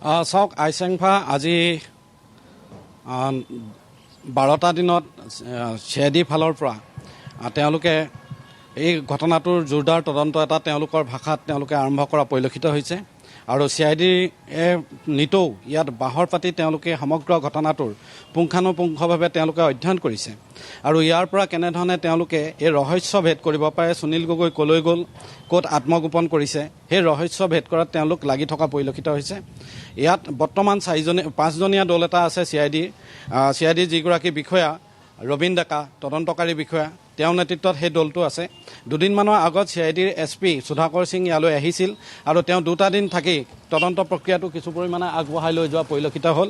চাওক আইচেংফা আজি 12টা দিনত CID ফালৰ পৰা তেওঁলোকে এই ঘটনাটোৰ জোৰদাৰ তদন্ত এটা তেওঁলোকৰ ভাষাত তেওঁলোকে আৰম্ভ কৰা পৰিলক্ষিত হৈছে আৰু CID নিতৌ ইয়াত বাহৰ পাতি তেওঁলোকে সমগ্ৰ ঘটনাটোৰ পুংখানুপুংখভাৱে তেওঁলোকে অধ্যয়ন কৰিছে আৰু ইয়াৰ পৰা কেনেধৰণে তেওঁলোকে এই ৰহস্য ভেদ কৰিব পাৰে সুনীল গগৈ কলৈ গ'ল ক'ত আত্মগোপন কৰিছে সেই ৰহস্য ভেদ কৰাত তেওঁলোক লাগি থকা পৰিলক্ষিত হৈছে ইয়াত বৰ্তমান 5জনীয়া দল এটা আছে CID যিগৰাকী বিষয়া ৰবীন ডেকা তদন্তকাৰী বিষয়া তেওঁৰ নেতৃত্বত সেই দলটো আছে দুদিনমানৰ আগত CIDৰ SP সুধাকৰ সিং ইয়ালৈ আহিছিল আৰু তেওঁ 2টা দিন থাকি তদন্ত প্ৰক্ৰিয়াটো কিছু পৰিমাণে আগবঢ়াই লৈ যোৱা পৰিলক্ষিত হ'ল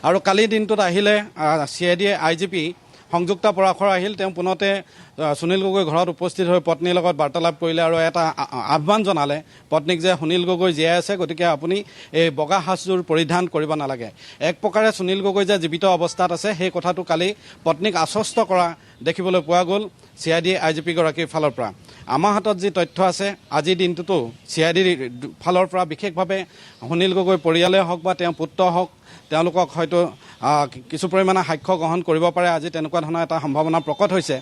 আৰু কালি দিনটোত আহিলে CID IGP সংযুক্তা পৰাশৰ আহিল তেওঁ পুনতে সুনীল গগৈ ঘৰত উপস্থিত হৈ পত্নীৰ লগত বাৰ্তালাপ কৰিলে আৰু এটা আহ্বান জনালে পত্নীক যে সুনীল গগৈ জীয়াই আছে গতিকে আপুনি এই বগা সাজযোৰ পৰিধান কৰিব নালাগে এক প্ৰকাৰে সুনীল গগৈ যে জীৱিত অৱস্থাত আছে সেই কথাটো কালি পত্নীক আশ্বস্ত কৰা দেখিবলৈ পোৱা গ'ল CID IGP গৰাকীৰ ফালৰ পৰা আমাৰ হাতত যি তথ্য আছে আজিৰ দিনটোতো CID ফালৰ পৰা বিশেষভাৱে সুনীল গগৈ পৰিয়ালে হওক বা তেওঁৰ পুত্ৰ হওক তেওঁলোকক হয়তো কিছু পৰিমাণে সাক্ষ্য গ্ৰহণ কৰিব পাৰে আজি তেনেকুৱা ধৰণৰ এটা সম্ভাৱনা প্ৰকট হৈছে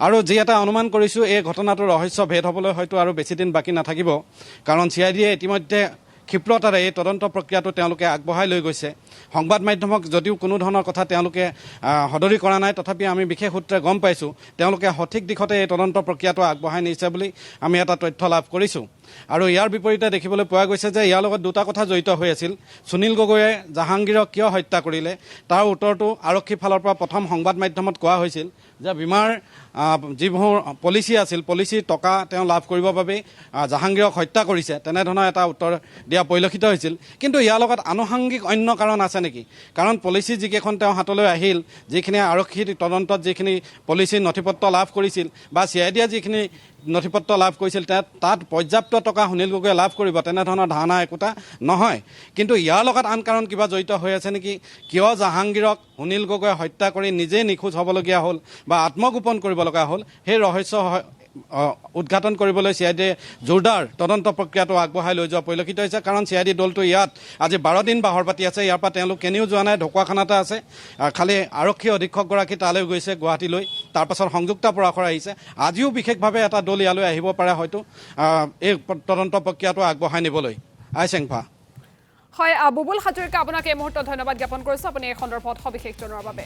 আৰু যি এটা অনুমান কৰিছোঁ এই ঘটনাটোৰ ৰহস্য ভেদ হ'বলৈ হয়তো আৰু বেছি দিন বাকী নাথাকিব কাৰণ CIDয়ে ইতিমধ্যে ক্ষিপ্ৰতাৰে এই তদন্ত প্ৰক্ৰিয়াটো তেওঁলোকে আগবঢ়াই লৈ গৈছে সংবাদ মাধ্যমক যদিও কোনো ধৰণৰ কথা তেওঁলোকে সদৰি কৰা নাই তথাপি আমি বিশেষ সূত্ৰে গম পাইছোঁ তেওঁলোকে সঠিক দিশতে এই তদন্ত প্ৰক্ৰিয়াটো আগবঢ়াই নিছে বুলি আমি এটা তথ্য লাভ কৰিছোঁ আৰু ইয়াৰ বিপৰীতে দেখিবলৈ পোৱা গৈছে যে ইয়াৰ লগত দুটা কথা জড়িত হৈ আছিল সুনীল গগৈয়ে জাহাংগীৰক কিয় হত্যা কৰিলে তাৰ উত্তৰটো আৰক্ষী ফালৰ পৰা প্ৰথম সংবাদ মাধ্যমত কোৱা হৈছিল যে বীমাৰ যিবোৰ পলিচি আছিল পলিচিৰ টকা তেওঁ লাভ কৰিবৰ বাবে জাহাংগীৰক হত্যা কৰিছে তেনেধৰণৰ এটা উত্তৰ দিয়া পৰিলক্ষিত হৈছিল কিন্তু ইয়াৰ লগত আনুষংগিক অন্য কাৰণ আছে নেকি কাৰণ পলিচি যিকেইখন তেওঁ হাতলৈ আহিল যিখিনি আৰক্ষীৰ তদন্তত যিখিনি পলিচিৰ নথিপত্ৰ লাভ কৰিছিল বা CIDয়ে যিখিনি নথিপত্ৰ লাভ কৰিছিল তাত পৰ্যাপ্ত টকা সুনীল গগৈয়ে লাভ কৰিব তেনেধৰণৰ ধাৰণা একোটা নহয় কিন্তু ইয়াৰ লগত আন কাৰণ কিবা জড়িত হৈ আছে নেকি কিয় জাহাংগীৰক সুনীল গগৈয়ে হত্যা কৰি নিজে নিখোজ হ'বলগীয়া হ'ল বা আত্মগোপন কৰিব লগা হ'ল সেই ৰহস্য উদ্ঘাটন কৰিবলৈ CIDয়ে জোৰদাৰ তদন্ত প্ৰক্ৰিয়াটো আগবঢ়াই লৈ যোৱা পৰিলক্ষিত হৈছে কাৰণ CID দলটো ইয়াত আজি 12 দিন বাহৰ পাতি আছে ইয়াৰ পৰা তেওঁলোক কেনিও যোৱা নাই ঢকুৱাখানাতে আছে খালি আৰক্ষী অধীক্ষকগৰাকী তালৈ গৈছে গুৱাহাটীলৈ তাৰপাছত সংযুক্তা পৰাশৰ আহিছে আজিও বিশেষভাৱে এটা দল ইয়ালৈ আহিব পাৰে হয়তো এই তদন্ত প্ৰক্ৰিয়াটো আগবঢ়াই নিবলৈ আইচেংফা হয় বুবুল হাজৰিকা আপোনাক এই মুহূৰ্তত ধন্যবাদ জ্ঞাপন কৰিছোঁ আপুনি এই সন্দৰ্ভত সবিশেষ জনোৱাৰ বাবে